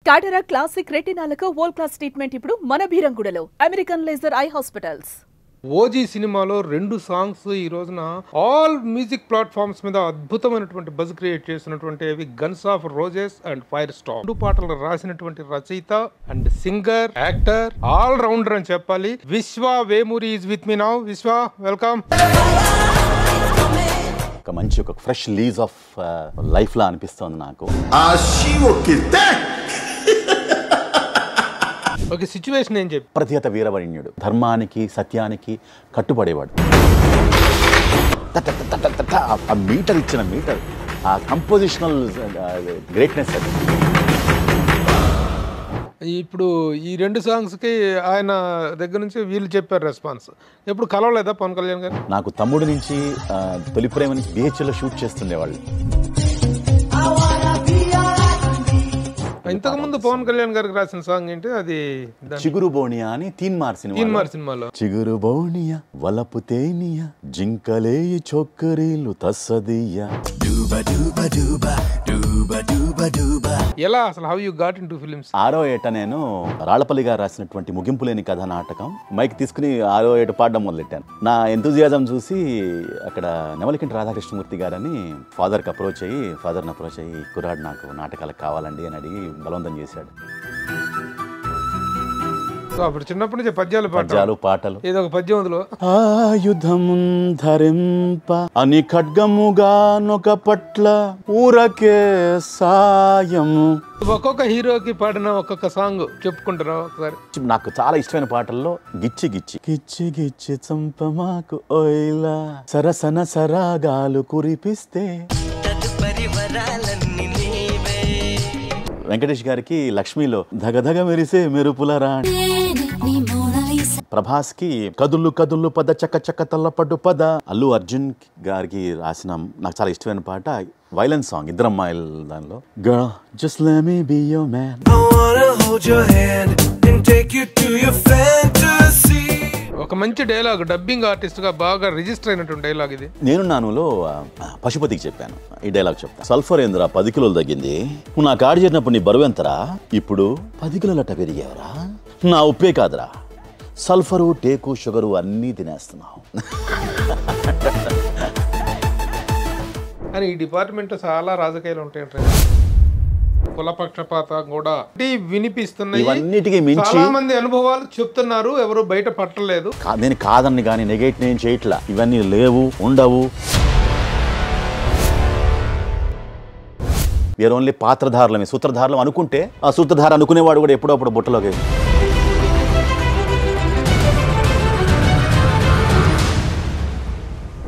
Cataract classic రెటినాలకు world class treatment ఇప్పుడు మన బీరంగూడలో American laser eye hospitals. OG సినిమాలో 2 సాంగ్స్ ఈ రోజున ఆల్ మ్యూజిక్ ప్లాట్ఫామ్స్ మీద అద్భుతమైనటువంటి బజ్ క్రియేట్ చేసినటువంటి guns of roses and fire Storm. 2 పాటలు రాసినటువంటి రచయిత and singer, actor, all rounder అని చెప్పాలి. Vishwa Vemuri is with me now. Vishwa, welcome. ఒక మంచి ఒక ఫ్రెష్ లీజ్ ఆఫ్ లైఫ్ లా అనిపిస్తోంది నాకు. ఓకే, సిచ్యువేషన్ ఏం చెప్పి? ప్రతిహత వీరవరణ్యుడు, ధర్మానికి సత్యానికి కట్టుబడేవాడు. ఆ మీటర్ ఇచ్చిన మీటర్, ఆ కంపోజిషనల్ గ్రేట్నెస్ అది. ఇప్పుడు ఈ 2 సాంగ్స్కి ఆయన దగ్గర నుంచి వీళ్ళు చెప్పారు రెస్పాన్స్. ఎప్పుడు కలవలేదా పవన్ కళ్యాణ్ గారు? నాకు తమ్ముడు నుంచి తొలి ప్రేమ నుంచి BHL లో షూట్ చేస్తుండేవాళ్ళు. ఇంతకుముందు పవన్ కళ్యాణ్ గారికి రాసిన సాంగ్ ఏంటి అది? చిగురు బోనియా అని తీన్మార్ సినిమాలో. చిగురు బోనియా వలపు తేనియా జింకలేయి చొక్కరీలు తస్సదియా. ఎలా అసలు how you got into films? 6వ ఏట నేను రాళ్లపల్లి గారు రాసినటువంటి ముగింపు లేని కథ నాటకం మైక్ తీసుకుని 6వ ఏట పాడడం మొదలెట్టాను. నా ఎంతూజియాజం చూసి అక్కడ నెమలికంటి రాధాకృష్ణమూర్తి గారని ఫాదర్ని అప్రోచ్ అయ్యి కుర్రాడు నాకు నాటకాలకు కావాలండి అని అడిగి బలవంతం చేశాడు. అప్పుడు చిన్నప్పటి నుంచి పద్యాలు పాటలు. ఏదో ఒక పద్యం అందులో, ఆయుధం ధరింప అని ఖడ్గముగా నొక పట్ల ఊరకే సాయము. ఒక్కొక్క హీరోకి పాడిన ఒక్కొక్క సాంగ్ చెప్పుకుంటారా ఒకసారి? నాకు చాలా ఇష్టమైన పాటల్లో గిచ్చి గిచ్చి గిచ్చి గిచ్చి చంపమాకు ఓయిలా సరసన సరాగాలు కురిపిస్తే. వెంకటేష్ గారికి లక్ష్మిలో ధగధగ మెరిసే మెరుపుల రాణి. ప్రభాస్ కి కదులు కదులు పద చక్క చక్క తల్లపడ్డు పద. అల్లు అర్జున్ గారికి రాసిన నాకు చాలా ఇష్టమైన పాట వైలెన్స్ సాంగ్, ఇద్దరు అమ్మాయిల దానిలో. Girl, just let me be your man. I wanna hold your hand and take you to your fantasy. ఒక మంచి డైలాగ్, డబ్బింగ్ ఆర్టిస్ట్ గా బాగా రిజిస్టర్ అయినటువంటి డైలాగ్ ఇది. నేను నానులో పశుపతికి చెప్పాను ఈ డైలాగ్ చెప్తాను. సల్ఫర్ ఏందిరా 10 కిలోలు తగ్గింది, నువ్వు నా కాడి చేరినప్పుడు నీ బరువు ఎంతరా, ఇప్పుడు 10 కిలోలట పెరిగావరా, నా ఉప్పే కాదురా సల్ఫరు టేకు షుగరు అన్నీ తినేస్తున్నావు అని. ఈ డిపార్ట్మెంట్ చాలా రాజకీయాలు ఉంటాయంటే, కులపక్షపాతం కూడా వినిపిస్తున్నాయి. ఇవన్నిటికీ మించి చాలా మంది అనుభవాలు చెప్తున్నారు, ఎవరు బయట పట్టలేదు. నేను కాదని కానీ నెగెట్ నేను చేయట్లా, ఇవన్నీ లేవు, ఉండవు. వేరే ఓన్లీ పాత్రధారులమే, సూత్రధారులం అనుకుంటే ఆ సూత్రధార అనుకునేవాడు కూడా ఎప్పుడప్పుడు బుట్టలోకి.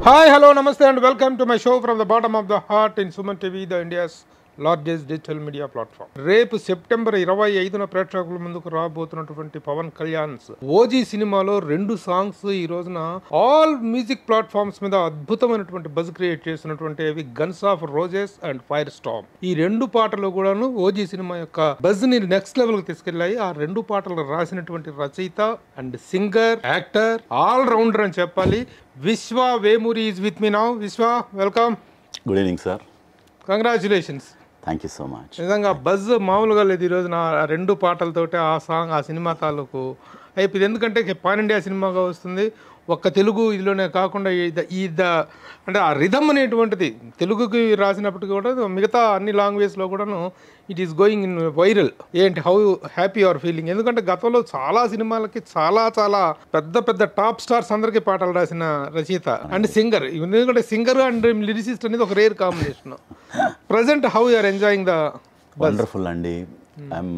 Hi, hello, namaste and welcome to my show from the bottom of the heart in Suman TV, the India's largest digital media platform. రేపు సెప్టెంబర్ 25న ప్రేక్షకుల ముందుకు రాబోతున్నటువంటి పవన్ కళ్యాణ్ ఓజీ సినిమాలో 2 సాంగ్స్ ఈ రోజున ఆల్ మ్యూజిక్ ప్లాట్ఫామ్స్ మీద అద్భుతమైనటువంటి బజ్ క్రియేట్ చేసినటువంటి guns of roses and fire storm. ఈ 2 పాటలు కూడాను ఓజీ సినిమా యొక్క బజ్ ని నెక్స్ట్ లెవెల్ కి తీసుకెళ్లాయి. ఆ 2 పాటలు రాసినటువంటి రచయిత and singer, actor, all rounder అని చెప్పాలి. Vishwa Vemuri is with me now. Vishwa, welcome. Good evening sir. Congratulations. Thank you so much. నిజంగా బజ్ మామూలుగా లేదు ఈ రోజున. 2 పాటలతోటి ఆ సాంగ్, ఆ సినిమా తాలూకు అయిపోయింది. ఎందుకంటే పాన్ ఇండియా సినిమాగా వస్తుంది. ఒక్క తెలుగు ఇదిలోనే కాకుండా అంటే ఆ రిథమ్ అనేటువంటిది తెలుగుకి రాసినప్పటికీ కూడా మిగతా అన్ని లాంగ్వేజ్లో కూడాను it is going in viral. ఏంటి, హౌ హ్యాపీ యువర్ ఫీలింగ్? ఎందుకంటే గతంలో చాలా సినిమాలకి చాలా చాలా పెద్ద పెద్ద టాప్ స్టార్స్ అందరికీ పాటలు రాసిన రచయిత అండ్ సింగర్. ఎందుకంటే సింగర్ అండ్ లిరిసిస్ట్ అనేది ఒక rare combination. Present how you are enjoying the? Wonderful అండి. ఐఎమ్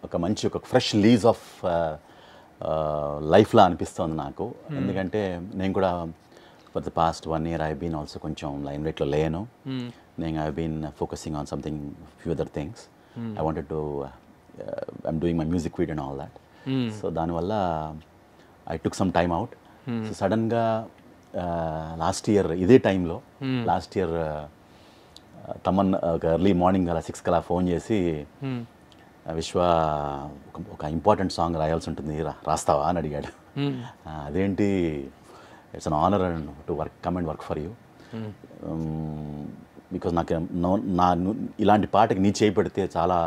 ఒక మంచి ఒక ఫ్రెష్ లీజ్ ఆఫ్ లైఫ్లా అనిపిస్తోంది నాకు. ఎందుకంటే నేను కూడా for the past 1 year I been also కొంచెం లైమ్ లైట్లో లేను. నేను I been focusing on something few other things. I wanted to I'm doing my music video and all that. So దానివల్ల I took some time out. So సడన్గా last year ఇదే టైంలో తమన్ ఒక early morning అలా 6 కలా ఫోన్ చేసి, విశ్వ ఒక ఇంపార్టెంట్ సాంగ్ రాయాల్సి ఉంటుంది, రాస్తావా అని అడిగాడు. అదేంటి, it's an honour to come and work for you. Because నాకు ఇలాంటి పాటకి నీ చేయి పెడితే చాలా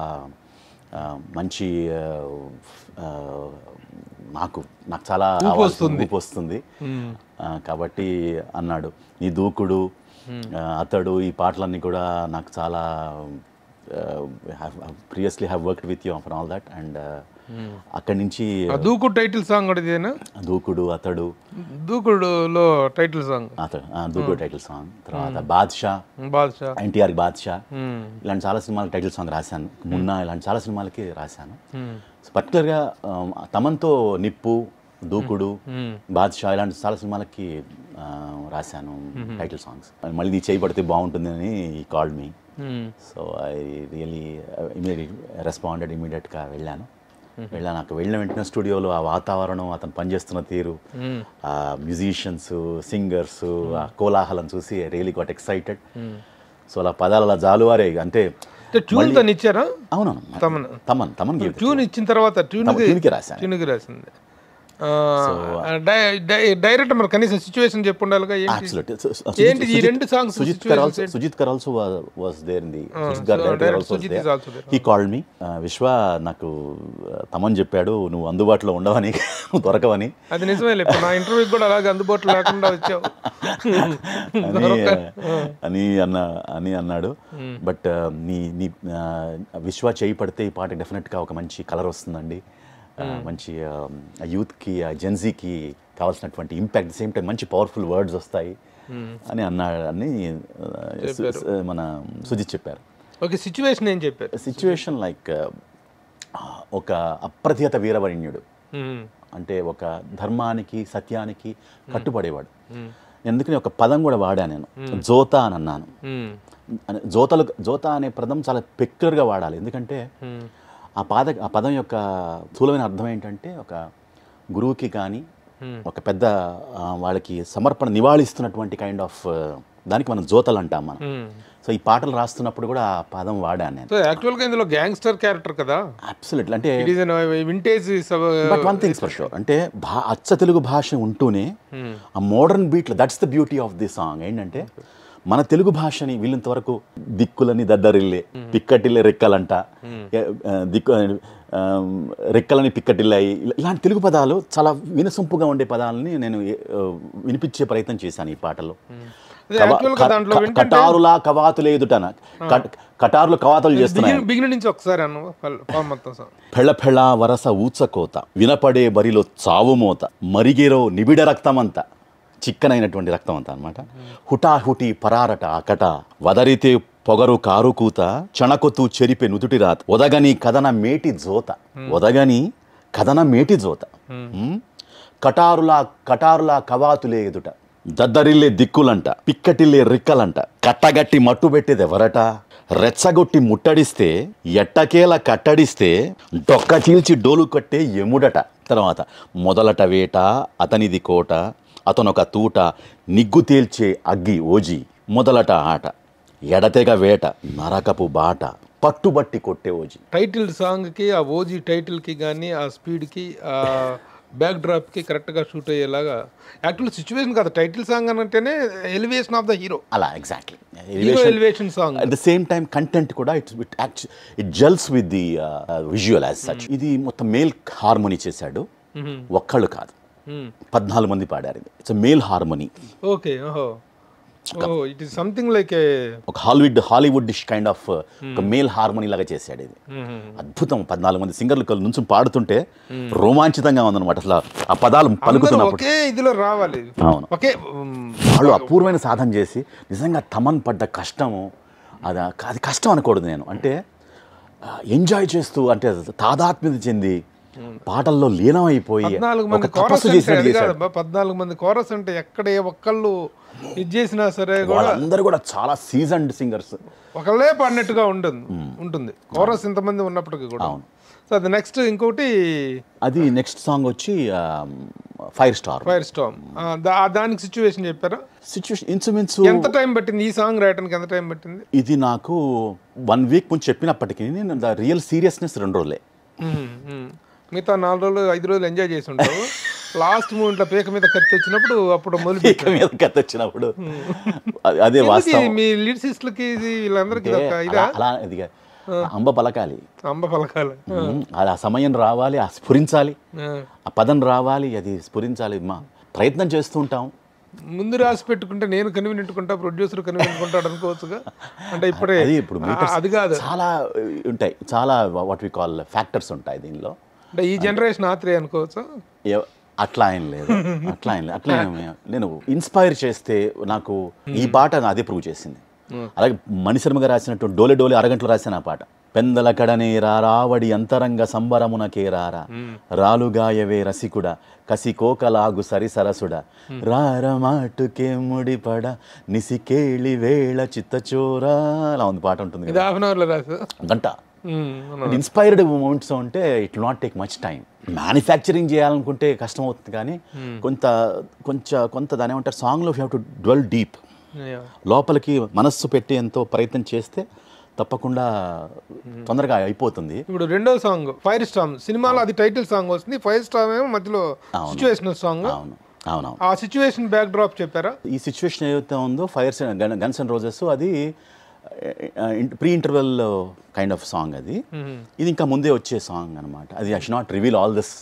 మంచి నాకు చాలా ఊపు వస్తుంది. కాబట్టి అన్నాడు, నీ దూకుడు అతడు ఈ పాటలన్నీ కూడా నాకు చాలా previously have worked with you for all that. And అక్కడి నుంచి దూకుడు టైటిల్ సాంగ్ కూడా ఇదేనా? దూకుడు అతడు, దూకుడులో టైటిల్ సాంగ్ దూకుడు టైటిల్ సాంగ్. తర్వాత బాద్షా, ఎన్టీఆర్ బాద్షా, ఇలాంటి చాలా సినిమాలకు టైటిల్ సాంగ్ రాశాను. మున్నా, ఇలాంటి చాలా సినిమాలకి రాశాను. పర్టికులర్గా తమన్తో నిప్పు, దూకుడు, బాద్షా ఇలాంటి చాలా సినిమాలకి రాశాను టైటిల్ సాంగ్స్. మళ్ళీ నీ చేయి పడితే బాగుంటుంది అని ఈ called me. So I really responded ఇమీడియట్గా వెళ్ళాను. అక్కడ వెళ్ళిన వెంటనే స్టూడియోలో ఆ వాతావరణం, అతను పనిచేస్తున్న తీరు, ఆ మ్యూజిషియన్స్, సింగర్స్, ఆ కోలాహలం చూసి రియలీ గాట్ ఎక్సైటెడ్. సో అలా పదాలు అలా జాలువారే. అంటే అవునవును, తమన్ ట్యూన్ ఇచ్చిన తర్వాత ట్యూన్కి రాసింది డైరెక్టర్. మరి కనీసం సిచ్యువేషన్ చెప్పు ఉండాలిగా. ఏంటి ఈ రెండు సాంగ్స్? సుజిత్ కర్ also was there in the he called me. Vishwa నాకు తమన్ చెప్పాడు, నువ్వు అందుబాటులో ఉండవని, నువ్వు దొరకవని. అది నిజమే, నా ఇంటర్వ్యూకి కూడా అలాగే అందుబాటులో లేకుండా వచ్చావు అని అన్నాడు. బట్ నీ విశ్వ చేయి పడితే ఈ పాట డెఫినెట్గా ఒక మంచి కలర్ వస్తుందండి, మంచి యూత్కి, జెన్జీకి కావాల్సినటువంటి ఇంపాక్ట్, సేమ్ టైం మంచి పవర్ఫుల్ వర్డ్స్ వస్తాయి అని అన్నాడని మన సుజిత్ చెప్పారు. ఓకే, సిచ్యువేషన్ ఏం చెప్పారు? సిచ్యువేషన్ లైక్ ఒక అప్రతిహత వీరవరణ్యుడు, అంటే ఒక ధర్మానికి సత్యానికి కట్టుబడేవాడు. ఎందుకని ఒక పదం కూడా వాడా నేను, జోతా అని అన్నాను. జోతా అనే పదం చాలా పెక్యులర్గా వాడాలి. ఎందుకంటే ఆ పదం యొక్క స్థూలమైన అర్థం ఏంటంటే, ఒక గురువుకి కానీ ఒక పెద్ద వాళ్ళకి సమర్పణ నివాళిస్తున్నటువంటి కైండ్ ఆఫ్ దానికి మనం జోతలు అంటాం మనం. సో ఈ పాటలు రాస్తున్నప్పుడు కూడా ఆ పదం వాడాను నేను. సో యాక్చువల్గా ఇందులో గ్యాంగ్స్టర్ క్యారెక్టర్ కదా? అబ్సల్యూట్లీ. అంటే vintage. But one things for sure, అంటే అచ్చ తెలుగు భాష ఉంటూనే ఆ మోడర్న్ బీట్లో, that's the beauty of the song. ఏంటంటే మన తెలుగు భాషని వీళ్ళంతవరకు దిక్కులని దద్దరిల్లే, పిక్కటిల్లే రెక్కలంట, రెక్కలని పిక్కటిల్లాయి, ఇలాంటి తెలుగు పదాలు చాలా వినసొంపుగా ఉండే పదాలని నేను వినిపించే ప్రయత్నం చేశాను ఈ పాటలో. కటారులా కవాతులు ఎదుటన, కటారులు కవాతులు చేస్తున్నాయి. ఫెళ ఫెళ వరస ఊచకోత, వినపడే బరిలో చావుమోత, మరిగేరో నిబిడ రక్తమంతా, చిక్కనైనటువంటి రక్తం అంతా అనమాట. హుటాహుటి పరారట అకట, వదరితే పొగరు కారు కూత, చణకొతు చెరిపే నుదుటి రాత, ఒదగని కథన మేటి జోత, ఒదగని కథన మేటి జోత, కటారులా కవాతులే ఎదుట, దద్దరిల్లే దిక్కులంట, పిక్కటిల్లే రిక్కలంట, కట్టగట్టి మట్టు పెట్టేది ఎవరట, రెచ్చగొట్టి ముట్టడిస్తే ఎట్టకేల కట్టడిస్తే, డొక్క చీల్చి డోలు కట్టే ఎముడట. తర్వాత మొదలట వేట అతనిది కోట, అతనొక తూట నిగ్గు తేల్చే అగ్గి ఓజీ, మొదలట ఆట ఎడతెగ వేట నరకపు బాట, పట్టుబట్టి కొట్టే ఓజీ. టైటిల్ సాంగ్కి, ఆ ఓజీ టైటిల్కి కానీ, ఆ స్పీడ్కి, ఆ బ్యాక్ డ్రాప్కి కరెక్ట్గా షూట్ అయ్యేలాగా యాక్చువల్ సిచ్యువేషన్ కాదు. టైటిల్ సాంగ్ అంటేనే ఎలివేషన్ ఆఫ్ ద హీరో. అలా exactly elevation song. At the same time content కూడా it gels with the visual as such. ఇది మొత్తం మేల్ హార్మోనీ చేశాడు, ఒక్కళ్ళు కాదు, 14 మంది పాడారు. It's male harmony. Okay, it is something like ఒక హాలీవుడ్ కైండ్ ఆఫ్ ఒక మేల్ హార్మోనీ లాగా చేశాడు ఇది. అద్భుతం. 14 మంది సింగర్లు నుంచి పాడుతుంటే రోమాంచితంగా ఉందన్నమాట. అసలు ఆ పదాలు పలుకుతున్నప్పుడు ఇదిలో రావాలి. అవును, వాళ్ళు అపూర్వమైన సాధన చేసి నిజంగా తమన్ పడ్డ కష్టము, అది కష్టం అనకూడదు నేను. అంటే ఎంజాయ్ చేస్తూ, అంటే తాదాత్మ్యత చెంది పాటల్లో లీనమైపోయి 14 మంది కోరస్ అంటే ఎక్కడ ఏ ఒక్కళ్ళు ఇది చేసినా సరే అందరూ కూడా చాలా సీజన్డ్ సింగర్స్, ఒకళ్ళే పాడినట్టుగా ఉంటుంది కోరస్ ఇంతమంది ఉన్నప్పటికీ కూడా. సో అది నెక్స్ట్. ఇంకోటి అది నెక్స్ట్ సాంగ్ వచ్చి ఫైర్ స్టార్మ్. దానికి సిచ్యువేషన్ చెప్పారా? సిచ్యువేషన్ ఇన్సుమిన్స్ ఎంత టైం పట్టింది ఈ సాంగ్ రాయడానికి? ఎంత టైం పట్టింది? ఇది నాకు 1 వీక్ ముందు చెప్పినప్పటికీ నేను ద రియల్ సీరియస్నెస్ 2 రోజులే. మిగతా 4 రోజులు 5 రోజులు ఎంజాయ్ చేసి ఉంటావు. లాస్ట్ మూమెంట్లో పేక మీద కత్తి వచ్చినప్పుడు అప్పుడు అదే వాస్తవం. మీ లిరిసిస్టులకి వీళ్ళందరికీ అలా అంబ పలకాలి, అంబ పలకాలి. అది ఆ సమయం రావాలి, ఆ స్ఫురించాలి, ఆ పదం రావాలి, అది స్ఫురించాలి. ప్రయత్నం చేస్తూ ఉంటాం. ముందు రాసి పెట్టుకుంటే నేను కనివినట్టుకుంటా, ప్రొడ్యూసర్ కనివినట్టుకుంటాడు అనుకోవచ్చుగా. అంటే ఇప్పుడే అది ఇప్పుడు అది కాదు, చాలా ఉంటాయి, చాలా వాట్ వి కాల్ ఫ్యాక్టర్స్ ఉంటాయి దీనిలో. అంటే ఈ జనరేషన్ ఆత్రేయ అనుకోవచ్చు. అట్లా ఏం లేదు, అట్లా నేను ఇన్స్పైర్ చేస్తే నాకు ఈ పాట అదే ప్రూవ్ చేసింది. అలాగే మణిశర్మగా రాసినట్టు డోలే డోలే అరగంటలో రాసిన పాట, పెందల కడనే రావడి అంతరంగ సంబరమునకే రారా, రాలుగాయవే రసికుడ కసి కోకలాగు సరి సరసుడ, రారమాటుకే ముడిపడ నిసికేళి వేళ చిత్తచోరా, అలా ఉంది పాట ఉంటుంది. ఇది హాఫ్ అన్ అవర్లో రాసు గంట. ఇన్స్పైర్డ్ మూమెంట్స్ అంటే it will not take much time. Manufacturing చేయాలనుకుంటే కష్టం అవుతుంది, కానీ కొంత దాని ఏమంటారు, సాంగ్లో you have to dwell deep, లోపలికి మనస్సు పెట్టి ఎంతో ప్రయత్నం చేస్తే తప్పకుండా తొందరగా అయిపోతుంది. ఇప్పుడు రెండో సాంగ్ ఫైర్ స్టామ్ సినిమాలో అది టైటిల్ సాంగ్ వస్తుంది, ఫైర్ స్టామ్ ఏమో మధ్యలో సిచ్యువేషనల్ సాంగ్. అవును, ఆ సిచ్యువేషన్ బ్యాక్ డ్రాప్ చెప్పారా? ఈ సిచ్యువేషన్ ఏదైతే ఉందో ఫైర్ గన్స్ అండ్ రోజెస్, అది pre interval kind of song. అది ఇది ఇంకా ముందే వచ్చే సాంగ్ అనమాట. అది I should not reveal all this,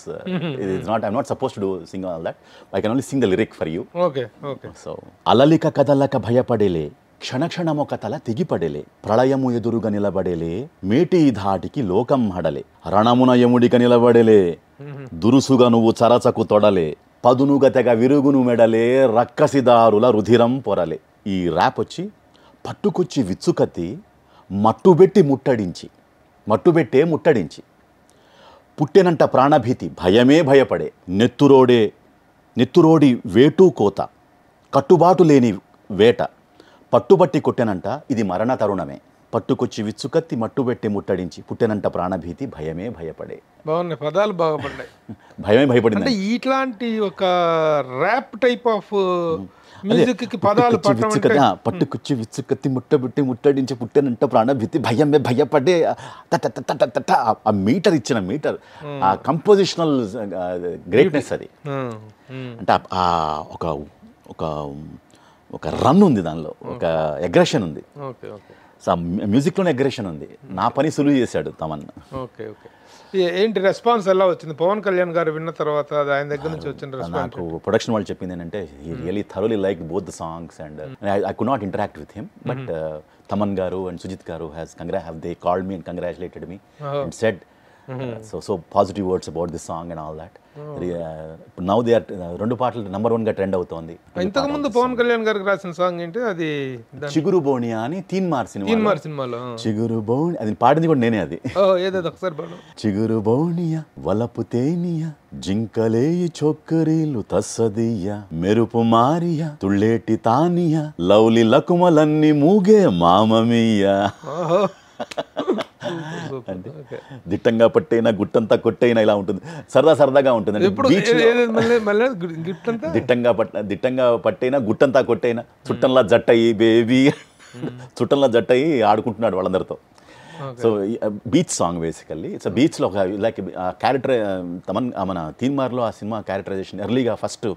I'm not suppose to do sing all that, I can only sing the lyric for you. Okay. So అలలిక కదలక భయపడేలే, క్షణక్షణమొక తల తెగిపడేలే, ప్రళయము ఎదురుగా నిలబడేలే, మేటి ధాటికి లోకం హడలే, రణమున యముడిక నిలబడేలే, దురుసుగా నువ్వు చరచకు తొడలే, పదునుగ తెగ విరుగును మెడలే, రక్కసిదారుల రుధిరం పొరలే. ఈ ర్యాప్ వచ్చి పట్టుకొచ్చి విచ్చుకత్తి మట్టుబెట్టే ముట్టడించి, పుట్టెనంట ప్రాణభీతి భయమే భయపడే, నెత్తురోడి వేటు కోత, కట్టుబాటు లేని వేట, పట్టుబట్టి కొట్టెనంట ఇది మరణ తరుణమే, పట్టుకొచ్చి విచ్చుకత్తి మట్టుబెట్టి ముట్టడించి, పుట్టెనంట ప్రాణభీతి భయమే భయపడే. బాగున్నాయి పదాలు, బాగా పడ్డాయి. భయమే భయపడింది. అంటే ఇట్లాంటి ఒక ర్యాప్ టైప్ ఆఫ్ మ్యూజిక్ కి పదాలు పట్టుకొచ్చి విచ్చుకత్తి ముట్టడించి, పుట్టెనంట ప్రాణభీతి భయమే భయపడే, ఆ మీటర్ ఆ కంపోజిషనల్ గ్రేట్నెస్ అది. అంటే ఒక రన్ ఉంది దానిలో, ఒక అగ్రెషన్ ఉంది. సో మ్యూజిక్లోనే అగ్రెషన్ ఉంది. నా పని సులువు చేశాడు తమన్. ఓకే. ఏంటి రెస్పాన్స్ ఎలా వచ్చింది పవన్ కళ్యాణ్ గారు విన్న తర్వాత? ఆయన దగ్గర నుంచి వచ్చిన రెస్పాన్స్? నాకు ప్రొడక్షన్ వాళ్ళు చెప్పింది ఏంటంటే he really thoroughly like both the songs and I could not interact with him, but Thaman గారు అండ్ సుజిత్ గారు have they called me and congratulated me and said so positive words about this song and all that. Now they are రెండు పాటలు number 1 గా trend అవుతోంది. ఇంతకు ముందు పవన్ కళ్యాణ్ గారికి రాసిన సాంగ్ ఏంటి? అది చిగురు బోనియా అని తీన్మార్ సినిమాలో చిగురు బోని, అది పాడింది కూడా నేనే. అది ఏదో ఒకసారి పాడు. చిగురు బోనియా వలపు తేనియా జింకలేయి చొక్కరీలు తస్సదియ్య, మెరుపు మారియా తుళ్ళేటి తానియా, లౌలి లకుమలన్నీ మూగే మామమియ్య. దిట్టంగా పట్టైనా గుట్టంతా కొట్టైనా ఇలా ఉంటుంది, సరదాగా ఉంటుంది. దిట్టంగా పట్టైనా గుట్టంతా కొట్టైనా, చుట్టంలా జట్టయి బేబీ, చుట్టంలా జట్టయి ఆడుకుంటున్నాడు వాళ్ళందరితో. So beach song basically. It's బీచ్లో ఒక లైక్ క్యారెక్టర్ తమన్ మన తీన్మార్లో ఆ సినిమా క్యారెక్టరైజేషన్ ఎర్లీగా first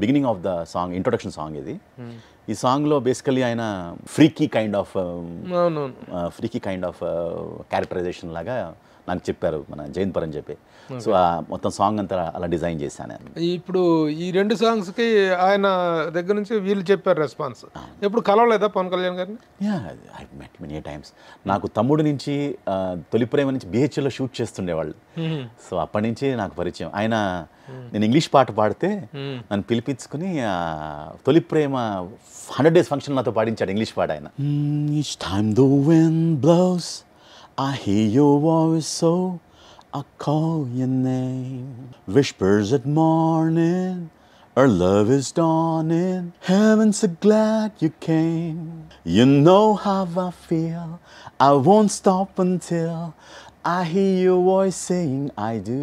beginning of the song introduction song ఇది. ఈ సాంగ్లో బేసికలీ ఆయన ఫ్రీకీ కైండ్ ఆఫ్ క్యారెక్టరైజేషన్ లాగా నాకు చెప్పారు మన జయంత్ అని చెప్పి. సో మొత్తం సాంగ్ అంతా అలా డిజైన్ చేశాను. ఇప్పుడు ఈ రెండు సాంగ్స్కి ఆయన దగ్గర నుంచి వీళ్ళు చెప్పారు రెస్పాన్స్. ఎప్పుడు కలవలేదా పవన్ కళ్యాణ్ గారిని? I met many times. నాకు తమ్ముడు నుంచి తొలి ప్రేమ నుంచి BHLలో షూట్ చేస్తుండేవాళ్ళు. సో అప్పటి నుంచి నాకు పరిచయం. ఆయన నేను ఇంగ్లీష్ పాట పాడితే నన్ను పిలిపించుకుని తొలి ప్రేమ 100 days ఫంక్షన్ నాతో పాడించాడు ఇంగ్లీష్ పాట ఆయన. Each time the wind blows I hear your voice, so I call your name. Whispers at morning, our love is dawning. Heaven's so glad you came. You know how I feel. I won't stop until I hear your voice saying I do.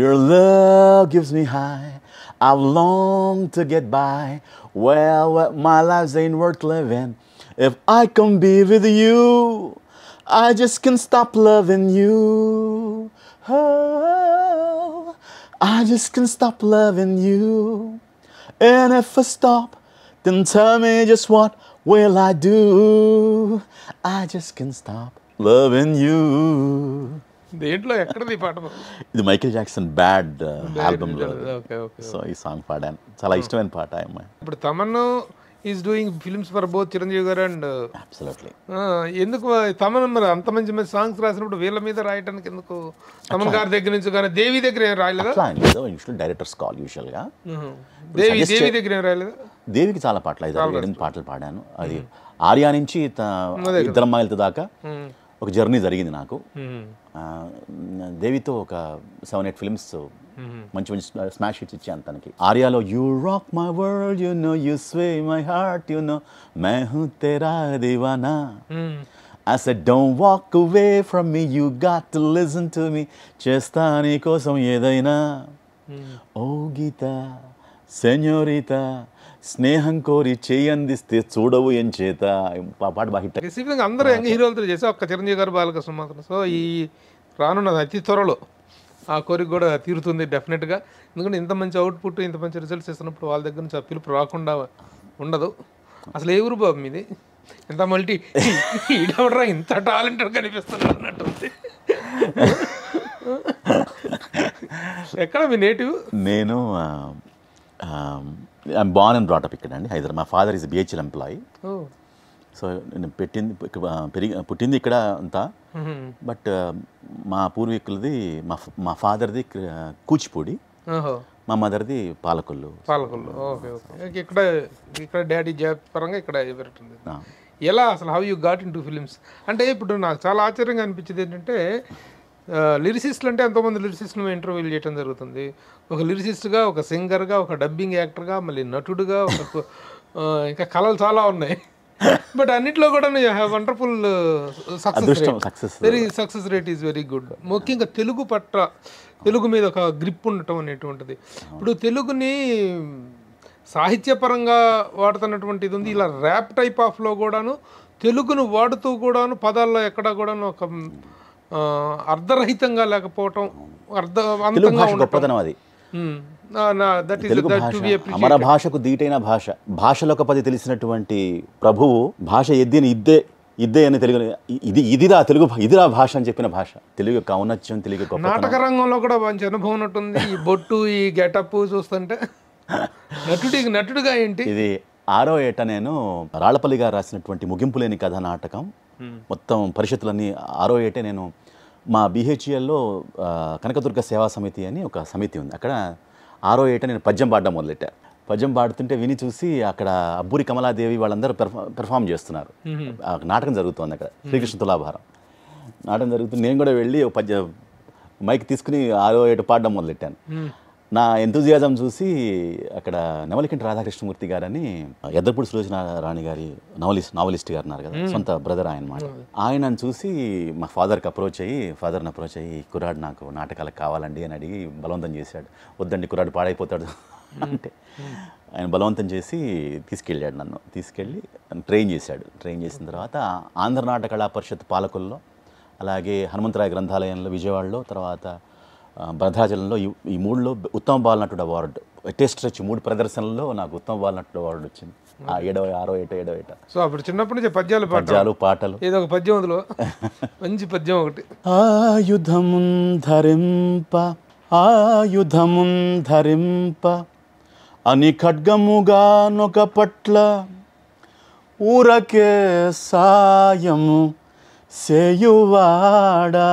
Your love gives me high. I've longed to get by. Well, my life ain't worth living if I can't be with you. I just can't stop loving you. Oh, I just can't stop loving you. And if I stop, then tell me just what will I do? I just can't stop loving you. దేంట్లో ఎక్కడది పాట? ఇది Michael Jackson bad ఆల్బమ్లో. Okay okay. So ఈ song పాడాను, చాలా ఇష్టమైన పాట అమ్మాయి. ఇప్పుడు Thaman is doing films for both Chiranjeevi garu and absolutely. ఎందుకు తమన్ మరి అంత మంచి మంచి సాంగ్స్ రాసినప్పుడు వీళ్ళ మీద రాయడానికి ఎందుకు? తమన్ గారి దగ్గర నుంచి కానీ దేవి దగ్గర ఏం రాయలేదా? యూజువల్ డైరెక్టర్స్ కాల్ యూజువల్గా. దేవి దగ్గర ఏం రాయలేదా? దేవికి చాలా పాటలు, 5-6 పాటలు పాడాను. అది ఆర్యా నుంచి ఇద్దరు అమ్మాయిలతో దాకా ఒక జర్నీ జరిగింది నాకు. దేవితో ఒక 7-8 ఫిల్మ్స్ మంచి మంచి స్మాష్ హిట్స్ ఇచ్చాను తనకి. ఆర్యాలో you rock my world you know you sway my heart you know my హూ తెరా దీవానా. I said don't walk away from me, you got to listen to me, చేస్తా నీ కోసం ఏదైనా. ఓ గీత సెన్యోరితా స్నేహం కోరి చేయి అందిస్తే చూడవు ఏం చేత. పాట బాగా హిట్. బేసిక్గా అందరూ యంగ్ హీరోలతో చేసి ఒక్క చిరంజీవి గారు బాలకృష్ణ మాత్రం. సో ఈ రానున్నది అతి త్వరలో ఆ కోరిక కూడా తీరుతుంది డెఫినెట్గా. ఎందుకంటే ఇంత మంచి అవుట్పుట్, ఇంత మంచి రిజల్ట్స్ ఇస్తున్నప్పుడు వాళ్ళ దగ్గర నుంచి ఆ పిలుపు రాకుండా ఉండదు. అసలు ఏ ఊరు బాబు మీది? ఎంత మల్టీ ఈడవడరా ఇంత టాలెంటెడ్ కనిపిస్తున్నాడు అన్నట్టుంది. ఎక్కడ మీ నేటివ్? నేను I'm born and brought up ఇక్కడ అండి, హైదరాబాద్. మా father is BHEL employee. So నేను పుట్టింది ఇక్కడ అంతా. బట్ మా పూర్వీకులది మా ఫాదర్ది కూచిపూడి, మా మదర్ది పాలకొల్లు. Okay okay. ఇక్కడ డాడీ జాబ్ పరంగా ఇక్కడ పెరుగుతుంది. ఎలా అసలు how you got into films? అంటే ఇప్పుడు నాకు చాలా ఆశ్చర్యంగా అనిపించింది ఏంటంటే, లిరిసిస్టులు అంటే ఎంతోమంది లిరిసిస్టులు ఇంటర్వ్యూలు చేయడం జరుగుతుంది. ఒక లిరిసిస్ట్గా, ఒక సింగర్గా, ఒక డబ్బింగ్ యాక్టర్గా, మళ్ళీ నటుడుగా, ఒక ఇంకా కళలు చాలా ఉన్నాయి. బట్ అన్నిట్లో కూడా wonderful success, very success rate is very good. ముఖ్యంగా తెలుగు మీద ఒక గ్రిప్ ఉండటం అనేటువంటిది. ఇప్పుడు తెలుగుని సాహిత్యపరంగా వాడుతున్నటువంటిది ఉంది. ఇలా ర్యాప్ టైప్ ఆఫ్లో కూడాను తెలుగును వాడుతూ కూడాను పదాల్లో ఎక్కడా కూడాను ఒక అర్ధరహితంగా లేకపోవటం, అర్థవంతంగా ఉండటం. అమర భాషకు దీటైన భాష, భాషలో 10 తెలిసినటువంటి ప్రభువు భాష ఎద్దిని ఇద్దే అని తెలుగు ఇదిరా తెలుగు ఇదిరా భాష అని చెప్పిన భాష. తెలుగు యొక్క ఔన్నత్యం, తెలుగు యొక్క నాటక రంగంలో కూడా మంచి అనుభవం ఉన్నట్టుంది. ఈ బొట్టు, ఈ గెటప్ చూస్తుంటే నటుడిగా ఏంటి ఇది 6వ ఏట నేను రాళ్లపల్లి గారు రాసినటువంటి ముగింపు లేని కథ నాటకం మొత్తం పరిషత్తులన్నీ 6వ ఏటే నేను మా బిహెచ్ఎల్లో కనకదుర్గ సేవా సమితి అని ఒక సమితి ఉంది. అక్కడ 6వ ఏట నేను పద్యం పాడడం మొదలెట్టా. పద్యం పాడుతుంటే విని చూసి అక్కడ అబ్బూరి కమలాదేవి వాళ్ళందరూ పెర్ఫామ్ చేస్తున్నారు. నాటకం జరుగుతుంది అక్కడ, శ్రీకృష్ణ తులాభారం నాటకం జరుగుతుంది. నేను కూడా వెళ్ళి ఒక మైక్ తీసుకుని 6వ ఏట పాడడం మొదలెట్టాను. నా ఎంతూజియాజం చూసి అక్కడ నెమలికంటి రాధాకృష్ణమూర్తి గారని ఎద్దపూడి సులోచన రాణి గారి నావలిస్ట్ గారు ఉన్నారు కదా, సొంత బ్రదర్ ఆయన మాట. ఆయనను చూసి మా ఫాదర్ని అప్రోచ్ అయ్యి కుర్రాడు నాకు నాటకాలకు కావాలండి అని అడిగి బలవంతం చేశాడు. వద్దండి కుర్రాడు పాడైపోతాడు అంటే ఆయన బలవంతం చేసి తీసుకెళ్ళాడు. నన్ను తీసుకెళ్ళి ట్రైన్ చేసిన తర్వాత ఆంధ్ర నాటక కళా పరిషత్ పాలకుల్లో, అలాగే హనుమంతరాయ గ్రంథాలయంలో విజయవాడలో, తర్వాత భద్రాచలంలో, ఈ 3లో ఉత్తమ బాలనటుడు అవార్డు, టేస్ట్ స్ట్రెచ్ 3 ప్రదర్శనల్లో నాకు ఉత్తమ బాలనటుడు అవార్డు వచ్చింది. 7వ, 6వ ఏట. సో అప్పుడు చిన్నప్పటి నుంచి పద్యాలు పాటలు ఏదో ఒక పద్యం అందులో మంచి పద్యం ఒకటి. ఆయుధమున్ ధరింప అని ఖడ్గముగా నొక పట్ల ఊరకే సాయము సేయువాడా.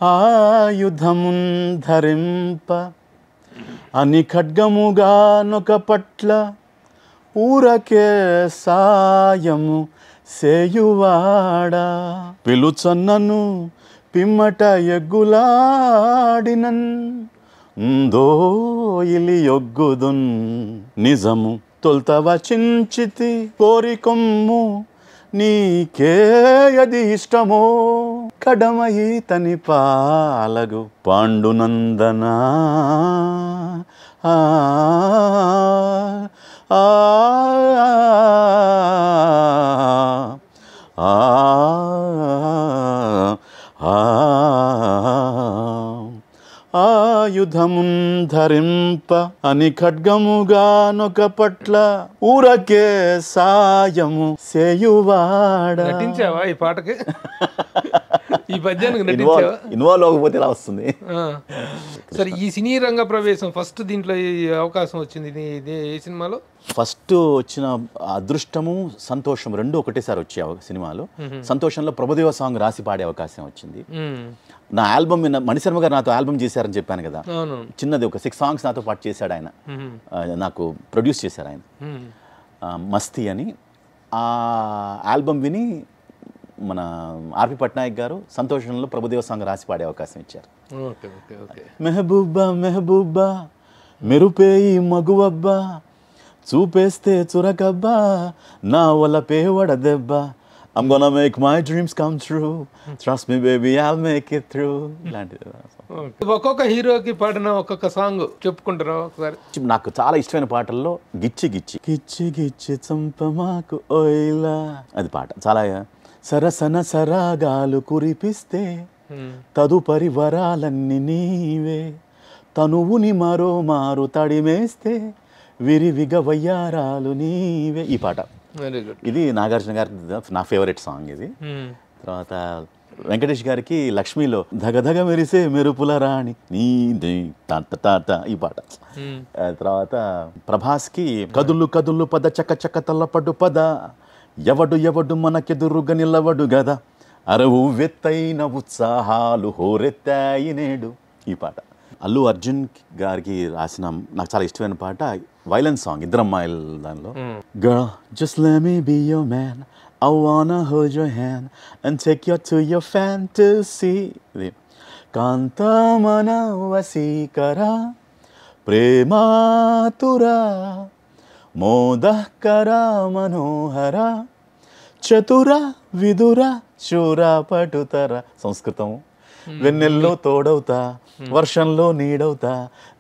ఆయుధమున్ ధరింప అని ఖడ్గముగా నొక పట్ల ఊరకే సాయము సేయువాడా. పిలుచన్నను పిమ్మట ఎగ్గులాడినన్ దో ఇలి యొగ్గుదున్ నిజము తొల్త వచించితి కోరికొమ్ము నీకే అది ఇష్టమో కడమయి తని పాలగు పాండునందనా. ఆయుధమున్ ధరింప అని ఖడ్గముగా నొక పట్ల ఊరకే సాయము సేయువాడ. నటించావా ఈ పాటకి? ఈ పద్యానికి నటించావా? ఇన్వాల్వ్ అవ్వకపోతే ఇలా వస్తుంది. సరే, ఈ సినీ రంగ ప్రవేశం ఫస్ట్ దీంట్లో ఈ అవకాశం వచ్చింది ఇది ఏ సినిమాలో? ఫస్ట్ వచ్చిన అదృష్టము సంతోషం రెండు ఒకటేసారి వచ్చే సినిమాలో. సంతోషంలో ప్రభుదేవ సాంగ్ రాసి పాడే అవకాశం వచ్చింది. నా ఆల్బమ్ మణిశర్మ గారు నాతో ఆల్బమ్ చేశారని చెప్పాను కదా, చిన్నది ఒక 6 songs నాతో పాటు చేశాడు ఆయన, నాకు ప్రొడ్యూస్ చేశారు ఆయన, మస్తీ అని. ఆ ఆల్బమ్ విని మన ఆర్పి పట్నాయక్ గారు సంతోషంలో ప్రభుదేవ సాంగ్ రాసి పాడే అవకాశం ఇచ్చారు. మెహబూబా మెహబూబా మెరుపేయి మగువబ్బా చూపేస్తే చురకబ్బా నా వల్ల పేవడ దెబ్బ I'm gonna make my dreams come true. Trust me baby, I'll make it through. ఇలాంటిది. ఒక్కొక్క హీరోకి పాడిన ఒక్కొక్క సాంగ్ చెప్పుకుంటారా ఒకసారి? నాకు చాలా ఇష్టమైన పాటల్లో గిచ్చి గిచ్చి గిచ్చి గిచ్చి చంపమాకు ఓయిలా అది పాట చాలా. సరసన సరాగాలు కురిపిస్తే తదుపరి వరాలన్నీ నీవే, తనువుని మరో మారు తడిమేస్తే విరివిగా వయ్యారాలు నీవే. ఈ పాట ఇది నాగార్జున గారి నా ఫేవరెట్ సాంగ్ ఇది. తర్వాత వెంకటేష్ గారికి లక్ష్మిలో ధగధగ మెరిసే మెరుపుల రాణి నీ తాత ఈ పాట. తర్వాత ప్రభాస్కి కదులు కదులు పద చక్క చక్క తల్లపడు పద ఎవడు ఎవడు మనకెదురుగా నిలవడు గదా అరవు వెత్తైన ఉత్సాహాలు హోరెత్తాయి నేడు ఈ పాట. అల్లు అర్జున్ గారికి రాసిన నాకు చాలా ఇష్టమైన పాట వైలెన్స్ సాంగ్ ఇద్దరమ్మాయిల దానిలో. Girl, just let me be your man, I wanna hold your hand and take you to your fantasy. ఇది కాంతమన వసీకర ప్రేమాతుర మోదకర మనోహర చతుర విదుర శూర పటుతర. సంస్కృతం. వెన్నెల్లో తోడవుతా వర్షంలో నీడవుతా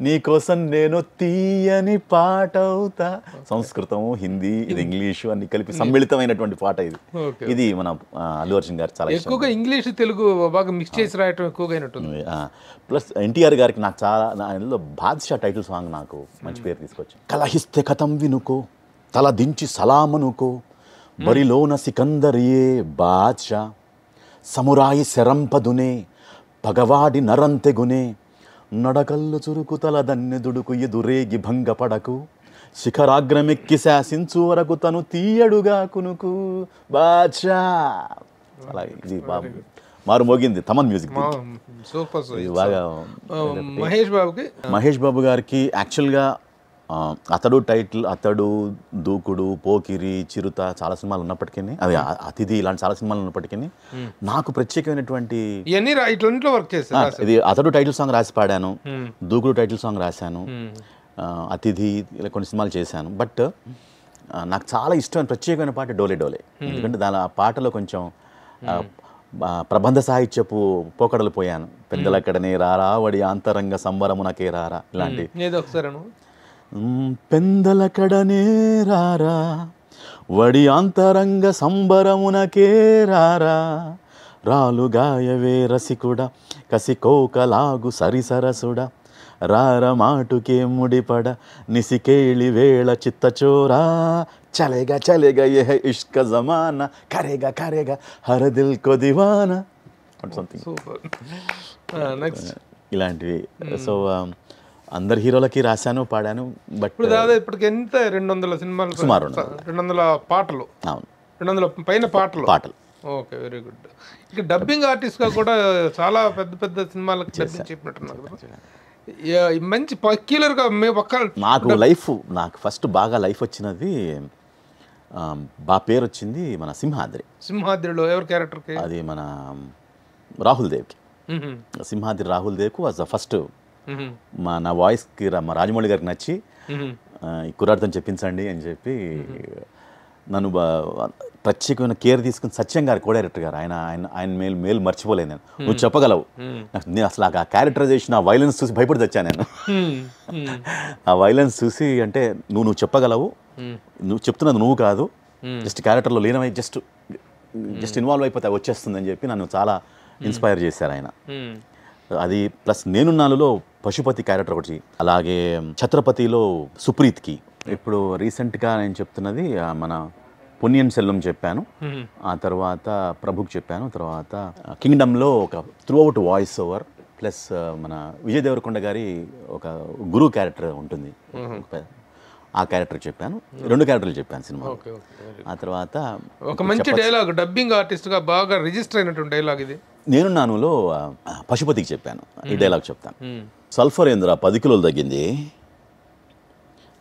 నీకోసం నేను తీయని పాట అవుతా. సంస్కృతం, హిందీ, ఇది ఇంగ్లీషు అన్ని కలిపి సమ్మిళితమైనటువంటి పాట ఇది. ఇది మన అల్లు అర్జున్ గారు చాలా ఎక్కువగా ఇంగ్లీష్ తెలుగు బాగా మిక్స్ చేసి రాయటం ఎక్కువగా అయినట్టుంది. ప్లస్ ఎన్టీఆర్ గారికి నాకు చాలా ఇందులో బాద్షా టైటిల్ సాంగ్ నాకు మంచి పేరు తీసుకొచ్చి. కలహిస్తే కథం వినుకో తల దించి సలామనుకో బరిలోన సికందరియే బాద్షా సమురాయి శరంపదునే పగవాడి నరంతెగునే నడకల్లు చురుకు తల దన్నెదుడుకు ఎదురేగి భంగపడకు శిఖరాగ్రమెక్కి శాసించు వరకు తను తీయడుగా కునుకు బాద్షా. అలా ఇది మారు మోగింది తమన్ మ్యూజిక్. బాగా మహేష్ బాబు గారికి యాక్చువల్గా అతడు టైటిల్, అతడు, దూకుడు, పోకిరి, చిరుత చాలా సినిమాలు ఉన్నప్పటికీ, అది అతిథి ఇలాంటి చాలా సినిమాలు ఉన్నప్పటికీ నాకు ప్రత్యేకమైనటువంటి ఇది అతడు టైటిల్ సాంగ్ రాసి పాడాను, దూకుడు టైటిల్ సాంగ్ రాశాను, అతిథి ఇలా కొన్ని సినిమాలు చేశాను. బట్ నాకు చాలా ఇష్టమైన ప్రత్యేకమైన పాట డోలే డోలే. ఎందుకంటే దాని ఆ పాటలో కొంచెం ప్రబంధ సాహిత్యపు పోకడలు పోయాను. పెద్దలక్కడనే రారా వడి అంతరంగ సంబరమునకే రారా ఇలాంటి. పెందలకడనే రారా వడి అంతరంగ సంబరమునకే రారా రాలుగాయవే రసికుడ కసికోకలాగు సరిసరసుడ రార మాటుకే ముడిపడ నిసికేళి వేళ చిత్తచోరా చలేగా చలేగా యహ ఇష్క జమానా కరేగా కరేగా హర దిల్ కో దివానా సంథింగ్ ఇలాంటివి. సో అందరు హీరోలకి రాశాను, పాడాను. బట్ ఇప్పటికి ఎంత 200 సినిమాలు సుమారు 200 పాటలు. అవును, 200 పైన పాటలు. Okay, very good. ఇక డబ్బింగ్ ఆర్టిస్ట్ గా కూడా చాలా పెద్ద పెద్ద సినిమాలకు డబ్బింగ్ చెప్పినట్టున్నారు కదా. మంచి పర్క్యులర్ గా నాకు లైఫ్, నాకు ఫస్ట్ బాగా లైఫ్ వచ్చినది బాగా పేరు వచ్చింది మన సింహాద్రిలో ఎవరి క్యారెక్టర్కి? అది మన రాహుల్ దేవ్కి. సింహాద్రి రాహుల్ దేవ్కు వాజ్ ద ఫస్ట్. నా వాయిస్కి మా రాజమౌళి గారికి నచ్చి ఈ కుర్రాడితో చెప్పించండి అని చెప్పి నన్ను ప్రత్యేకమైన కేర్ తీసుకుని సత్యం గారు కో డైరెక్టర్ గారు, ఆయన మేలు మర్చిపోలేదు నేను. నువ్వు చెప్పగలవు. నేను అసలు ఆ క్యారెక్టరైజేషన్, ఆ వైలెన్స్ చూసి భయపడి తెచ్చాను నేను. ఆ వైలెన్స్ చూసి అంటే నువ్వు చెప్పగలవు, నువ్వు చెప్తున్నది నువ్వు కాదు, జస్ట్ క్యారెక్టర్లో లీనమై జస్ట్ ఇన్వాల్వ్ అయిపోతే వచ్చేస్తుందని చెప్పి నన్ను చాలా ఇన్స్పైర్ చేశారు ఆయన. అది ప్లస్ నేనున్నానులో పశుపతి క్యారెక్టర్ ఒకటి, అలాగే ఛత్రపతిలో సుప్రీత్కి. ఇప్పుడు రీసెంట్గా నేను చెప్తున్నది మన పొన్నియిన్ సెల్వం చెప్పాను, ఆ తర్వాత ప్రభుకి చెప్పాను, తర్వాత కింగ్డమ్లో ఒక through out voice over plus మన విజయ్ దేవరకొండ గారి ఒక గురు క్యారెక్టర్ ఉంటుంది, ఆ క్యారెక్టర్ చెప్పాను. 2 క్యారెక్టర్లు చెప్పాను సినిమా. ఆ తర్వాత ఒక మంచి డైలాగ్, డబ్బింగ్ ఆర్టిస్ట్గా బాగా రిజిస్టర్ అయినటువంటి డైలాగ్ ఇది. నేను నానులో పశుపతికి చెప్పాను, ఈ డైలాగ్ చెప్తాను. సల్ఫర్ ఏందిరా 10 కిలోలు తగ్గింది?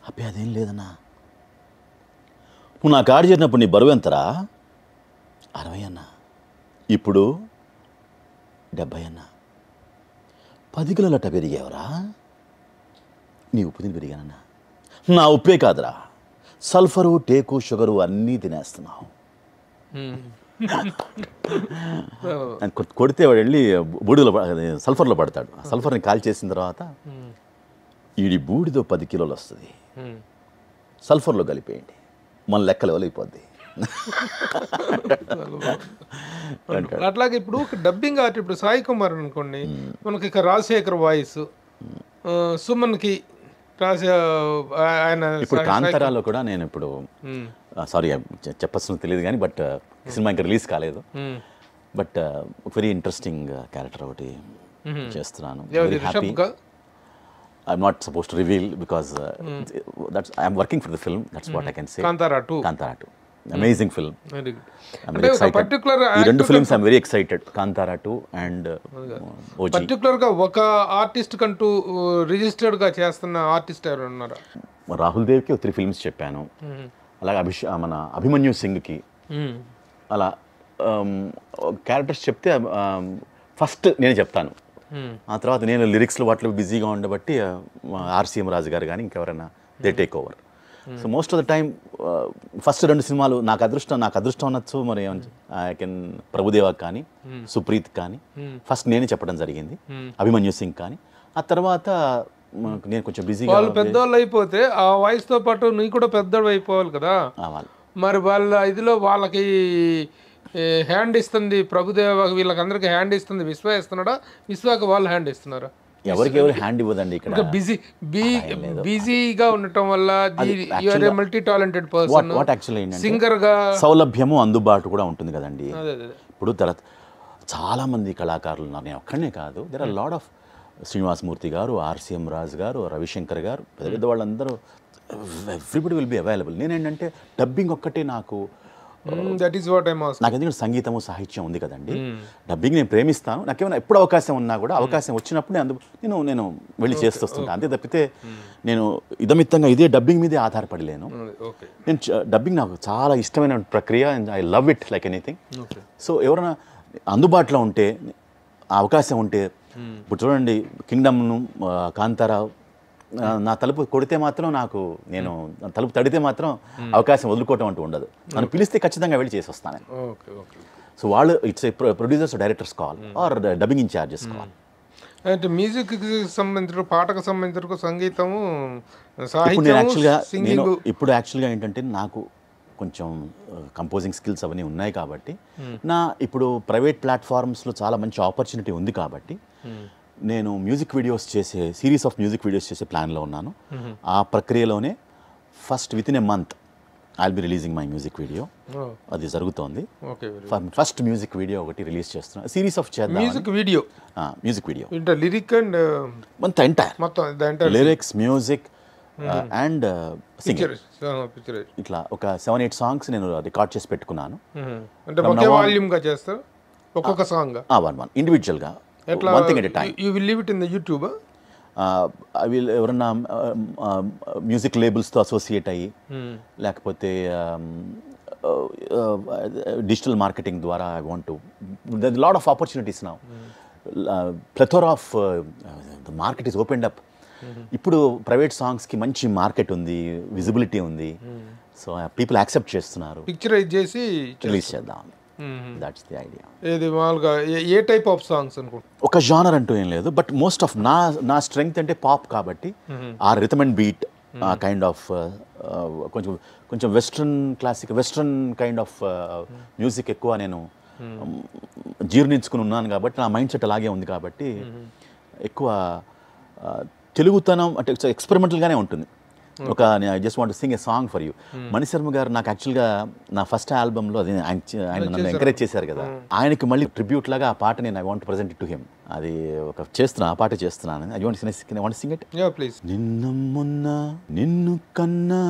అబ్బే అదేం లేదన్నా. నువ్వు నా కాడి చేరినప్పుడు నీ బరువు ఎంతరా? 60 అన్నా. ఇప్పుడు 70 అన్నా. 10 కిలోలట పెరిగేవరా? నీ ఉప్పు తిని పెరిగానన్నా. నా ఉప్పే కాదురా, సల్ఫరు, టేకు, షుగరు అన్నీ తినేస్తున్నావు. కొడితే వాడు వెళ్ళి బూడిలో సల్ఫర్లో పడతాడు. ఆ సల్ఫర్ని కాల్ చేసిన తర్వాత ఈడి బూడిదో 10 కిలోలు వస్తుంది, సల్ఫర్లో కలిపేయండి, మన లెక్కలు వెళ్ళిపోద్ది. అట్లాగే ఇప్పుడు ఒక డబ్బింగ్ ఆర్టిస్ట్, ఇప్పుడు సాయి కుమార్ అనుకోండి, మనకి ఇక రాజశేఖర్ వాయిస్, సుమన్కి రాసే ఆయన. ఇప్పుడు కాంతారాలో కూడా నేను ఇప్పుడు సారీ చెప్పచ్చు తెలియదు కానీ, బట్ సినిమా ఇంకా రిలీజ్ కాలేదు, బట్ వెరీ ఇంట్రెస్టింగ్ క్యారెక్టర్ ఒకటి చేస్తున్నాను. Very happy. I'm not supposed to reveal because I'm working for the film. That's what I can say. Kantara 2. Amazing film. Very good. I'm very excited. ఈ 2 films I'm very excited. Kantara 2 and OG. Particular గా ఒక artist కంటూ registered గా చేస్తున్న artist ఎవరు ఉన్నారా? Rahul దేవ్కి 3 films చెప్పాను. అలాగే మన అభిమన్యు సింగ్కి అలా క్యారెక్టర్స్ చెప్తే ఫస్ట్ నేను చెప్తాను, ఆ తర్వాత నేను లిరిక్స్లో వాటిలో బిజీగా ఉండబట్టి ఆర్సీఎం రాజు గారు కానీ ఇంకెవరైనా they take over. So most of the time first 2 సినిమాలు నాకు అదృష్టం అనొచ్చు, మరి ఐ కెన్ ప్రభుదేవా కానీ సుప్రీత్ కానీ ఫస్ట్ నేనే చెప్పడం జరిగింది, అభిమన్యు సింగ్ కానీ. ఆ తర్వాత నేను కొంచెం బిజీగా, వాళ్ళు పెద్దవాళ్ళు అయిపోతే ఆ వయసుతో పాటు నీ కూడా పెద్దవాళ్ళు అయిపోవాలి కదా, మరి వాళ్ళ ఇదిలో వాళ్ళకి హ్యాండ్ ఇస్తుంది ప్రభుదేవ, వీళ్ళకందరికి హ్యాండ్ ఇస్తుంది విశ్వ ఇస్తున్నాడా, విశ్వాకి వాళ్ళు హ్యాండ్ ఇస్తున్నారా? ఎవరికి హ్యాండ్ ఇవ్వదండి. ఇక్కడ బిజీగా ఉండటం వల్ల మల్టీ టాలెంటెడ్ పర్సన్, సింగర్ గా సౌలభ్యము అందుబాటు కూడా ఉంటుంది కదండి. ఇప్పుడు చాలా మంది కళాకారులు ఉన్నారు, నేను ఒక్కడనే కాదు, there are lot of Srinivasamurthy garu, RCM Raju garu, Ravishankar garu, పెద్ద పెద్ద వాళ్ళందరూ ఎవ్రీబడి విల్ బి అవైలబుల్. నేనేంటంటే డబ్బింగ్ ఒక్కటే నాకు, నాకు ఎందుకంటే సంగీతము సాహిత్యం ఉంది కదండి, డబ్బింగ్ నేను ప్రేమిస్తాను. నాకేమైనా ఎప్పుడు అవకాశం ఉన్నా కూడా అవకాశం వచ్చినప్పుడు నేను వెళ్ళి చేస్తొస్తుంటాను. అంతే తప్పితే నేను ఇదమిత్తంగా ఇదే డబ్బింగ్ మీదే ఆధారపడలేను. నేను డబ్బింగ్ నాకు చాలా ఇష్టమైన ప్రక్రియ, I love it like anything. So ఎవరైనా అందుబాటులో ఉంటే, అవకాశం ఉంటే, ఇప్పుడు చూడండి కింగ్డమ్ను, కాంతారా, నా తలుపు కొడితే మాత్రం నేను తలుపు తడితే మాత్రం అవకాశం వదులుకోవటం అంటూ ఉండదు. నన్ను పిలిస్తే ఖచ్చితంగా వెళ్ళి చేసి వస్తాను. సో వాళ్ళు it's producers, directors call or dubbing in-charges call. అంటే మ్యూజిక్ సంబంధించిన, పాటకు సంబంధించిన సంగీతము, ఇప్పుడు యాక్చువల్గా ఏంటంటే నాకు కొంచెం కంపోజింగ్ స్కిల్స్ అవన్నీ ఉన్నాయి కాబట్టి, ఇప్పుడు ప్రైవేట్ ప్లాట్ఫామ్స్లో చాలా మంచి ఆపర్చునిటీ ఉంది కాబట్టి నేను మ్యూజిక్ వీడియోస్ చేసే, సిరీస్ ఆఫ్ మ్యూజిక్ వీడియోస్ చేసే ప్లాన్లో ఉన్నాను. ఆ ప్రక్రియలోనే first with in a month I'll be releasing my music video. అది జరుగుతోంది. ఫస్ట్ మ్యూజిక్ వీడియో ఒకటి రిలీజ్ చేస్తున్నాను. సిరీస్ ఆఫ్ చేద్దాం. మ్యూజిక్ వీడియో లిరిక్ అండ్ మొత్తం లిరిక్స్, మ్యూజిక్ అండ్ సింగింగ్, ఇట్లా ఒక 7-8 సాంగ్స్ నేను రికార్డ్ చేసి పెట్టుకున్నాను. ఒక్కొక్క సాంగ్ ఇండివిజువల్గా, one thing at a time. You will leave it in the YouTube? I will ఎవరన్నా మ్యూజిక్ లేబుల్స్తో అసోసియేట్ అయ్యి, లేకపోతే డిజిటల్ మార్కెటింగ్ ద్వారా I want to, there lot of opportunities now, plethora of the market is opened up. ఇప్పుడు private సాంగ్స్కి మంచి market ఉంది, visibility ఉంది. సో పీపుల్ యాక్సెప్ట్ చేస్తున్నారు. పిక్చరైజ్ చేసి రిలీజ్ చేద్దాం. That's the idea. ఏది మామూలుగా ఏ టైప్ ఆఫ్ సాంగ్స్ అనుకుంటా? ఒక జానర్ అంటూ ఏం లేదు, బట్ మోస్ట్ ఆఫ్ నా స్ట్రెంగ్త్ అంటే పాప్ కాబట్టి ఆ రిథమ్ అండ్ బీట్, ఆ కైండ్ ఆఫ్ కొంచెం వెస్ట్రన్ కైండ్ ఆఫ్ మ్యూజిక్ ఎక్కువ నేను జీర్ణించుకుని ఉన్నాను కాబట్టి, నా మైండ్ సెట్ అలాగే ఉంది కాబట్టి ఎక్కువ తెలుగుతనం అంటే ఎక్స్పెరిమెంటల్గానే ఉంటుంది. ఒక I just want sing a song for you. Manisharma garu నాకు యాక్చువల్గా నా ఫస్ట్ ఆల్బంలో అది ఆయన నన్ను ఎంకరేజ్ చేశారు కదా, ఆయనకి మళ్ళీ ట్రిబ్యూట్ లాగా ఆ పాట నేను I want present it to him. అది ఒక చేస్తున్నా, ఆ పాట చేస్తున్నాను. I want sing it. నిన్న మొన్న నిన్ను కన్నా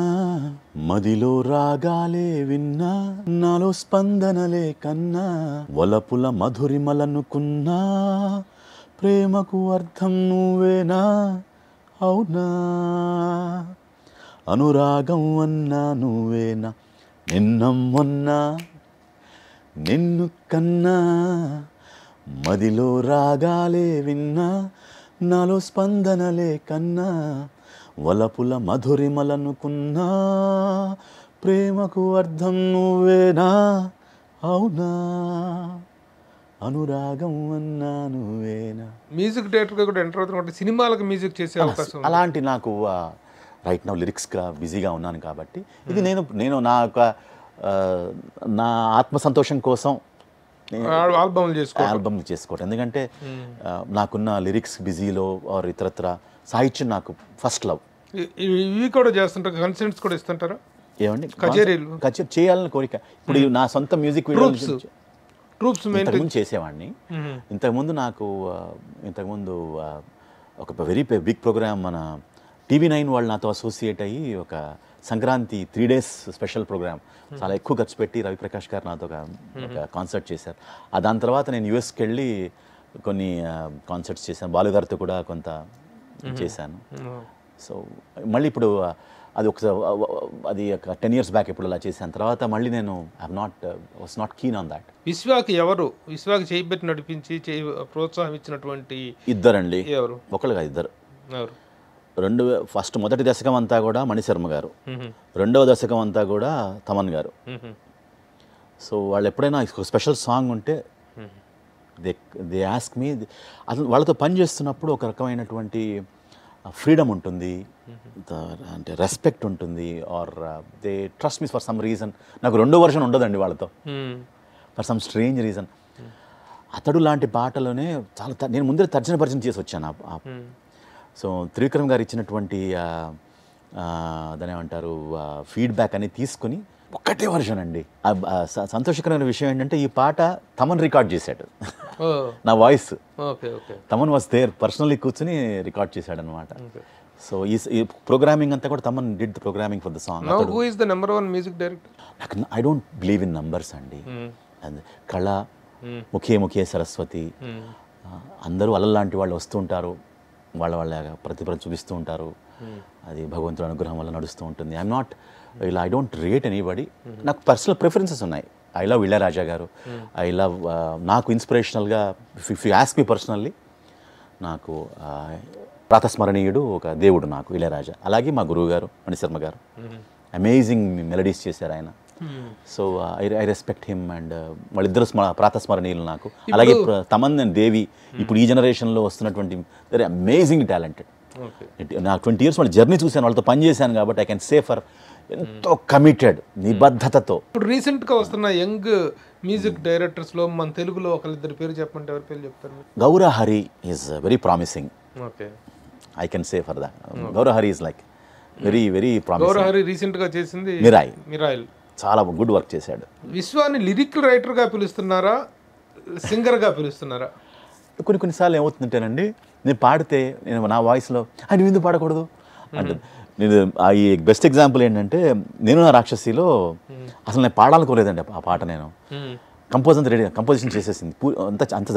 మదిలో రాగాలే విన్నా, నాలో స్పందనలే కన్నా, వలపుల మధురిమలనుకున్నా, ప్రేమకు అర్థం నువ్వేనా అవునా, అనురాగం అన్నా నువ్వేనా, నిన్న మొన్న నిన్ను కన్నా మదిలో రాగాలే విన్నా, నాలో స్పందనలే కన్నా, వలపుల మధురిమలనుకున్నా, ప్రేమకు అర్థం నువ్వేనా అవునా, అనురాగం అన్నా నువ్వేనా. మ్యూజిక్ డైరెక్టర్గా కూడా ఎంటర్ అవుతున్నట్టు సినిమాలకు మ్యూజిక్ చేసే అవకాశం అలాంటి నాకు రైట్ నౌ లిరిక్స్గా బిజీగా ఉన్నాను కాబట్టి ఇది నేను నా ఆత్మసంతోషం కోసం ఆల్బమ్లు చేసుకోవటం. ఎందుకంటే నాకున్న లిరిక్స్ బిజీలో ఆర్ ఇతరత్ర సాహిత్యం నాకు ఫస్ట్ లవ్. ఇవి కూడా చేస్తుంటారు, కన్సర్ట్స్ కూడా ఇస్తుంటారా? ఏమండి, కచేరీలు చేయాలని కోరిక. ఇప్పుడు నా సొంత మ్యూజిక్ ట్రూప్స్ ఇంతకుముందు చేసేవాడిని. ఇంతకుముందు ఒక వెరీ బిగ్ ప్రోగ్రామ్ మన TV9 వాళ్ళు నాతో అసోసియేట్ అయ్యి ఒక సంక్రాంతి 3 days స్పెషల్ ప్రోగ్రామ్ చాలా ఎక్కువ ఖర్చు పెట్టి రవిప్రకాష్ గారు నాతో ఒక కాన్సర్ట్ చేశారు. దాని తర్వాత నేను యుఎస్కి వెళ్ళి కొన్ని కాన్సర్ట్స్ చేశాను, బాలు గారితో కూడా కొంత చేశాను. సో మళ్ళీ ఇప్పుడు అది ఒక 10 years బ్యాక్ ఇప్పుడు అలా చేశాను. తర్వాత మళ్ళీ నేను was not keen on that. విశ్వాకి చేయబెట్టి నడిపించి ప్రోత్సాహం ఇచ్చినటువంటి ఇద్దరండి, ఒకళ్ళుగా ఇద్దరు. మొదటి దశకం అంతా కూడా మణిశర్మ గారు, రెండవ దశకం అంతా కూడా తమన్ గారు. సో వాళ్ళు ఎప్పుడైనా స్పెషల్ సాంగ్ ఉంటే దే ఆస్క్ మీ. అసలు వాళ్ళతో పని చేస్తున్నప్పుడు ఒక రకమైనటువంటి ఫ్రీడమ్ ఉంటుంది, అంటే రెస్పెక్ట్ ఉంటుంది, are they trust me for some reason. నాకు రెండో వర్షన్ ఉండదండి వాళ్ళతో, ఫర్ సమ్ స్ట్రేంజ్ రీజన్. అతడు లాంటి పాటలోనే చాలా నేను ముందర తర్జన భర్జన చేసి వచ్చాను. సో త్రివిక్రమ్ గారు ఇచ్చినటువంటి దాని ఏమంటారు ఫీడ్బ్యాక్ అనేది తీసుకుని ఒక్కటే వర్షన్ అండి. సంతోషకరమైన విషయం ఏంటంటే ఈ పాట తమన్ రికార్డ్ చేశాడు, నా వాయిస్. తమన్ వాస్ దేర్, పర్సనల్లీ కూర్చుని రికార్డ్ చేశాడు అనమాట. సో ఈ ప్రోగ్రామింగ్ అంతా కూడా Thaman did the programming for the song. Who is the number 1 music director? I don't believe in numbers అండి. కళ, ముఖే సరస్వతి, అందరూ అలలాంటి వాళ్ళు వస్తుంటారు, వాళ్ళ ప్రతిభ చూపిస్తూ ఉంటారు. అది భగవంతుడి అనుగ్రహం వల్ల నడుస్తూ ఉంటుంది. I don't rate anybody. నాకు పర్సనల్ ప్రిఫరెన్సెస్ ఉన్నాయి. I love Ilaiyaraaja garu. I love నాకు ఇన్స్పిరేషనల్గా if you ask me personally, నాకు ప్రాతస్మరణీయుడు ఒక దేవుడు నాకు ఇళయరాజా. అలాగే మా గురువు గారు మణిశర్మ గారు అమేజింగ్ మెలడీస్ చేశారు ఆయన. So I respect him. And వాళ్ళిద్దరు ప్రాతస్మరణీయులు నాకు. అలాగే తమన్ అండ్ దేవి ఇప్పుడు ఈ జనరేషన్లో వస్తున్నటువంటి వెరీ అమేజింగ్ టాలెంటెడ్. నాకు 20 years వాళ్ళ జర్నీ చూశాను, వాళ్ళతో పనిచేశాను కాబట్టి ఐ కెన్ సే ఫర్ ఎంతో కమిటెడ్, నిబద్ధతతో. ఇప్పుడు రీసెంట్గా వస్తున్న యంగ్ మ్యూజిక్ డైరెక్టర్స్లో మన తెలుగులో ఒకరిద్దరు పేరు చెప్పమంటే ఎవరి పేరు చెప్తారు? Gaurahari is very promising. I can say for that. Gaurahari is like very very promising. Gaurahari రీసెంట్గా చేసింది మిరాయిల్, చాలా గుడ్ వర్క్ చేశాడు. విశ్వాన్ని లిరిక్ రైటర్గా పిలుస్తున్నారా, సింగర్గా పిలుస్తున్నారా? కొన్నిసార్లు ఏమవుతుందంటేనండి, నేను పాడితే నా వాయిస్లో నువ్వు ఎందుకు పాడకూడదు అంటే, నేను ఈ బెస్ట్ ఎగ్జాంపుల్ ఏంటంటే, నేను నా రాక్షసిలో అసలు నేను పాడాలనుకోలేదండి ఆ పాట. నేను కంపోజిషన్ చేసేసింది, అంత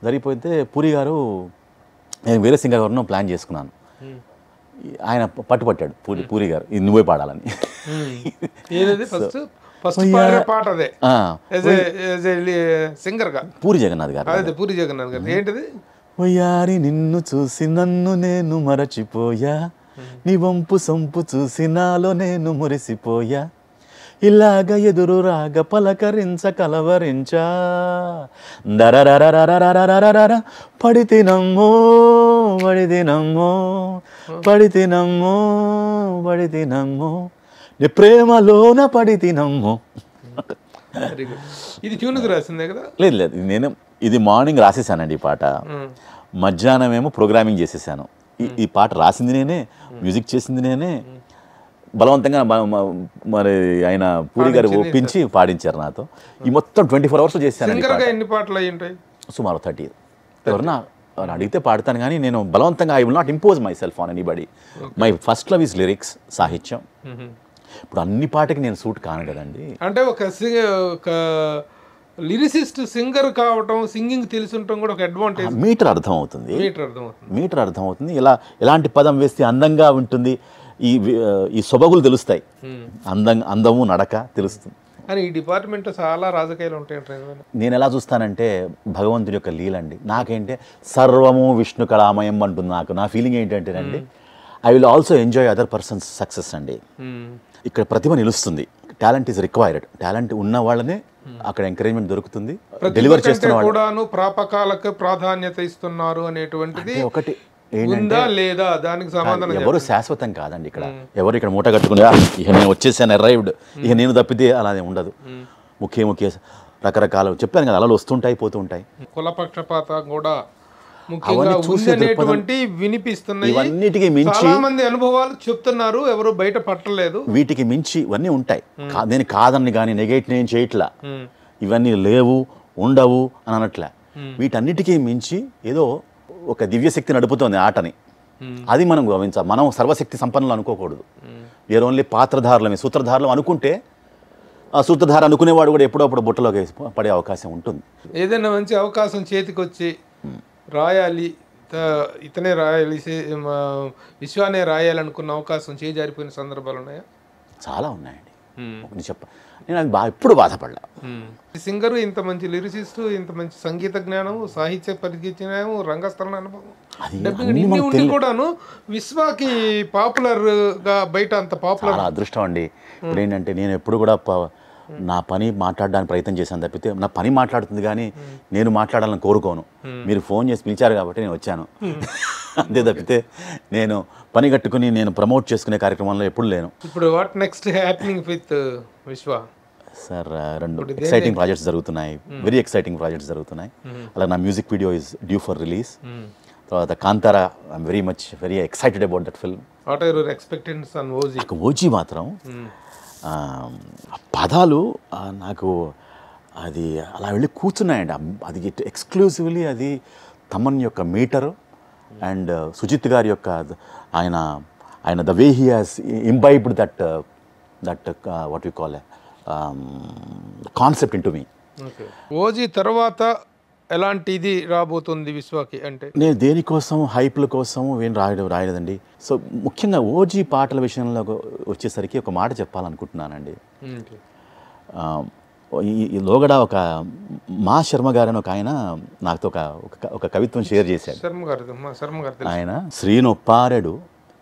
జరిగిపోతే పూరి గారు, నేను వేరే సింగర్ ఎవరినో ప్లాన్ చేసుకున్నాను. ఆయన పట్టుపట్టాడు పూరి గారు, ఇది నువ్వే పాడాలని. పూరి జగన్నాథ్ గారు ఏంటిది? ఒయ్యారి నిన్ను చూసి నన్ను నేను మరచిపోయా, నీ వంపు సొంపు చూసి నాలో నేను మురిసిపోయా, ఇలాగ ఎదురు రాగ పలకరించ కలవరించా, దరరరరరరరరరర పడితినమ్మో పడితినమ్మో పడితినమ్మో పడితినమ్మో, నీ ప్రేమలోన పడితినమ్మో. ఇది ట్యూన్కి రాసిందే కదా? లేదు, నేను ఇది మార్నింగ్ రాసేసానండి ఈ పాట, మధ్యాహ్నం ఏమో ప్రోగ్రామింగ్ చేసేసాను. ఈ పాట రాసింది నేనే, మ్యూజిక్ చేసింది నేనే, బలవంతంగా మరి ఆయన పూరి గారు ఒప్పించి పాడించారు నాతో. ఈ మొత్తం 24 hours చేశాను. ఎన్ని పాటలు అయి ఉంటాయి? సుమారు 30. ఎవరన్నా అడిగితే పాడతాను, కానీ నేను బలవంతంగా I will not impose my self on anybody. My first love is lyrics, సాహిత్యం. ఇప్పుడు అన్ని పాటకి నేను సూట్ కాను కదండి. అంటే ఒక లిరిసిస్ట్ సింగర్ కావటం, సింగింగ్ తెలుసుంటాం కూడా ఒక అడ్వాంటేజ్. మీటర్ అర్థం అవుతుంది. ఎలాంటి పదం వేస్తే అందంగా ఉంటుంది, ఈ సొబగులు తెలుస్తాయి, అందము నడక తెలుస్తుంది. అని ఈ డిపార్ట్మెంట్లో చాలా రాజకీయాలు ఉంటాయి. నేను ఎలా చూస్తానంటే భగవంతుడి యొక్క లీలండి. నాకేంటే సర్వము విష్ణు కళామయం అంటుంది. నా ఫీలింగ్ ఏంటంటేనండి, I will also enjoy other persons success అండి. ఇక్కడ ప్రతిభ నిలుస్తుంది. Talent is required. టాలెంట్ ఉన్న వాళ్ళనే అక్కడ ఎంకరేజ్మెంట్ దొరుకుతుంది. డెలివర్ చేస్తున్న వాళ్ళు ప్రాపకాలకు ప్రాధాన్యత ఇస్తున్నారు అనేటువంటిది ఒకటి ఉందా లేదా దానికి సమాధానం ఎవరు శాశ్వతం కాదండి. ఇక్కడ ఇక్కడ మూట కట్టుకుని ఇక నేను వచ్చేసాను, అరైవ్డ్, ఇక నేను తప్పితే అలానే ఉండదు. ముఖ్య రకరకాల చెప్పాను కదా, అలా వస్తుంటాయి పోతూ ఉంటాయి. కులపక్షపాతం కూడా ముఖ్యంగా ఉందనేటువంటి వినిపిస్తున్నాయి. ఇవన్నిటికి మించి చాలా మంది అనుభవాలు చెప్తున్నారు, ఎవరు బయట పట్టలేదు. వీటికి మించి ఇవన్నీ ఉంటాయి. నేను కాదని కానీ నెగేట్ నేను చేయట్లా, ఇవన్నీ లేవు ఉండవు అని అనట్లే. వీటన్నిటికీ మించి ఏదో ఒక దివ్యశక్తి నడుపుతోంది ఆటని. అది మనం గమనించాలి. మనం సర్వశక్తి సంపన్నులు అనుకోకూడదు. వేరే ఓన్లీ పాత్రధారులమే, సూత్రధారులు అనుకుంటే ఆ సూత్రధార అనుకునేవాడు కూడా ఎప్పుడప్పుడు బుట్టలోకి పడే అవకాశం ఉంటుంది. ఏదైనా మంచి అవకాశం చేతికి వచ్చి రాయాలి, ఇతనే రాయాలి, విశ్వానే రాయాలనుకున్న అవకాశం చేజారిపోయిన సందర్భాలు ఉన్నాయా? చాలా ఉన్నాయండి. నేను అది ఎప్పుడు బాధపడలా. సింగరు, ఇంత మంచి లిరిసిస్టు, ఇంత మంచి సంగీత జ్ఞానము, సాహిత్య పరిజ్ఞానము, రంగస్థల అనుభవం ఉండి కూడాను విశ్వాకి పాపులర్ గా బయట అంత పాపులర్. అదృష్టం అండి. ఇప్పుడు ఏంటంటే నేను ఎప్పుడు కూడా నా పని మాట్లాడడానికి ప్రయత్నం చేశాను తప్పితే, నా పని మాట్లాడుతుంది కానీ నేను మాట్లాడాలని కోరుకోను. మీరు ఫోన్ చేసి పిలిచారు కాబట్టి నేను వచ్చాను, అంతే తప్పితే నేను పని కట్టుకుని నేను ప్రమోట్ చేసుకునే కార్యక్రమంలో ఎప్పుడు లేను. ఇప్పుడు what next happening with Vishwa? Sir 2 exciting projects జరుగుతున్నాయి, వెరీ ఎక్సైటింగ్ ప్రాజెక్ట్స్ జరుగుతున్నాయి. అలాగే నా music video is due for release. తర్వాత Kantara, I'm very excited about that film. What are your expectations on OG? OG మాత్రం పదాలు నాకు అది అలా వెళ్ళి కూర్చున్నాయండి. అది ఎక్స్క్లూజివ్లీ అది తమన్ యొక్క మీటరు అండ్ సుజిత్ గారి యొక్క ఆయన the way he has imbibed that what you call concept in to me. OG తర్వాత ఎలాంటిది రాబోతుంది విశ్వాకి? అంటే నేను దేనికోసం హైప్ల కోసం ఏం రాయలేదండి. సో ముఖ్యంగా ఓజీ పాటల విషయంలో వచ్చేసరికి ఒక మాట చెప్పాలనుకుంటున్నానండి. ఈ లోగడ ఒక మా శర్మ గారు అని ఒక ఆయన నాతో ఒక కవిత్వం షేర్ చేశాడు. ఆయన శ్రీనొప్పారెడు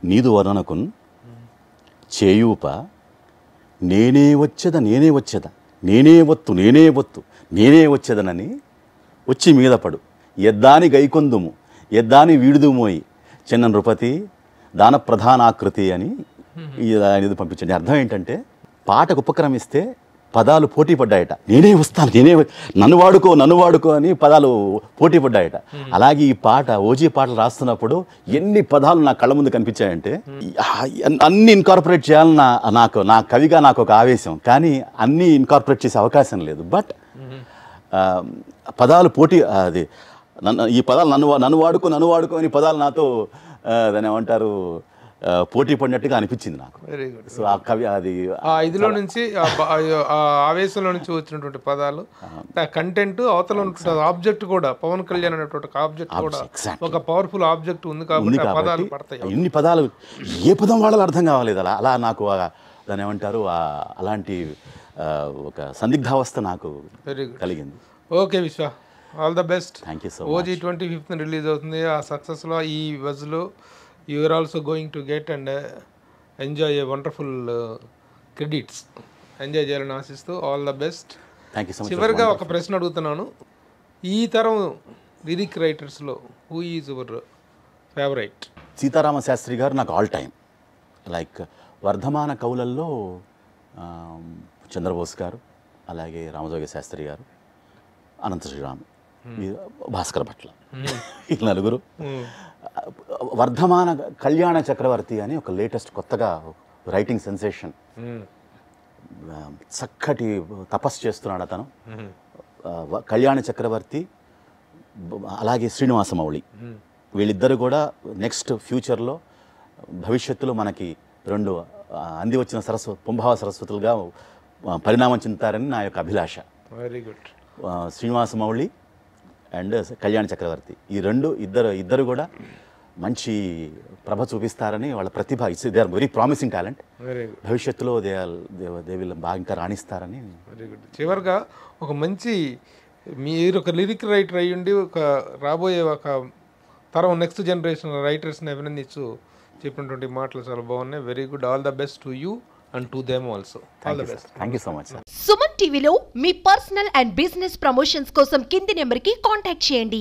నీదు వర్ణనకున్ చేయూప నేనే వచ్చేద నేనే వచ్చేదనని వచ్చి మీద పడు ఎద్దాని గైకొందుము ఎద్దాని వీడుదుమోయి చిన్న నృపతి దాన ప్రధానాకృతి అని ఇది పంపించండి. అర్థం ఏంటంటే పాటకు ఉపక్రమిస్తే పదాలు పోటీ పడ్డాయట. నేనే వస్తాను, నన్ను వాడుకో అని పదాలు పోటీ పడ్డాయట. అలాగే ఈ పాట ఓజీ పాటలు రాస్తున్నప్పుడు ఎన్ని పదాలు నా కళ్ళ ముందు కనిపించాయంటే అన్ని ఇన్కార్పొరేట్ చేయాలని నా కవిగా నాకు ఒక ఆవేశం, కానీ అన్నీ ఇన్కార్పొరేట్ చేసే అవకాశం లేదు. బట్ పదాలు పోటీ అది ఈ పదాలు నన్ను వాడుకో అని పదాలు నాతో దాన్ని ఏమంటారు పోటీ పడినట్టుగా అనిపించింది నాకు. Very good. సో ఆ కవి అది ఇదిలో నుంచి ఆవేశంలో నుంచి వచ్చినటువంటి పదాలు, కంటెంట్, అవతల ఆబ్జెక్ట్ కూడా పవన్ కళ్యాణ్ అనేటువంటి ఆబ్జెక్ట్ కూడా ఒక పవర్ఫుల్ ఆబ్జెక్ట్ ఉంది కాబట్టి పదాలు పడతాయి. ఇన్ని పదాలు ఏ పదం వాడాలో అర్థం కావాలేదు. అలా నాకు దాన్ని ఏమంటారు అలాంటి ఒక సందిగ్ధావస్థ నాకు కలిగింది. Okay Vishwa, all the best. Thank you so much. OG 25th release అవుతుంది. ఆ సక్సెస్లో ఈ వజ్లో you are also going to get and enjoy a wonderful credits. Enjoy చేయాలని ఆశిస్తూ all the best. Thank you so much. చివరిగా ఒక ప్రశ్న అడుగుతున్నాను. ఈ తరం లిరిక్ రైటర్స్లో who is your favourite? Sitarama Sastry garu నాకు ఆల్ టైమ్. లైక్ వర్ధమాన కవులల్లో చంద్రబోస్ గారు, అలాగే రామజోగి శాస్త్రి గారు, అనంత శ్రీరామ్, భాస్కర్ భట్ల, ఈ నలుగురు. వర్ధమాన కళ్యాణ చక్రవర్తి అని ఒక లేటెస్ట్ కొత్తగా రైటింగ్ సెన్సేషన్, చక్కటి తపస్సు చేస్తున్నాడు అతను. కళ్యాణ చక్రవర్తి అలాగే శ్రీనివాసమౌళి, వీళ్ళిద్దరు కూడా నెక్స్ట్ ఫ్యూచర్లో భవిష్యత్తులో మనకి రెండు అంది వచ్చిన పుంభావ సరస్వతులుగా పరిణామం చెందుతారని నా యొక్క అభిలాష. Very good. Srinivasamouli and Kalyana Chakravarthi, ఈ ఇద్దరు కూడా మంచి ప్రభ చూపిస్తారని, వాళ్ళ ప్రతిభ they are very promising talent. భవిష్యత్తులో దే విల్ బాగా ఇంకా రాణిస్తారని. Very good. చివరిగా ఒక మంచి, మీరు ఒక లిరిక్ రైటర్ అయ్యుండి ఒక రాబోయే ఒక తరం నెక్స్ట్ జనరేషన్ రైటర్స్ని అభినందించు చెప్పినటువంటి మాటలు చాలా బాగున్నాయి. Very good. All the best to you and to them also. All the best. Thank you so much sir. Suman టీవీలో మీ పర్సనల్ అండ్ బిజినెస్ ప్రమోషన్స్ కోసం కింది నెంబర్కి కాంటాక్ట్ చేయండి.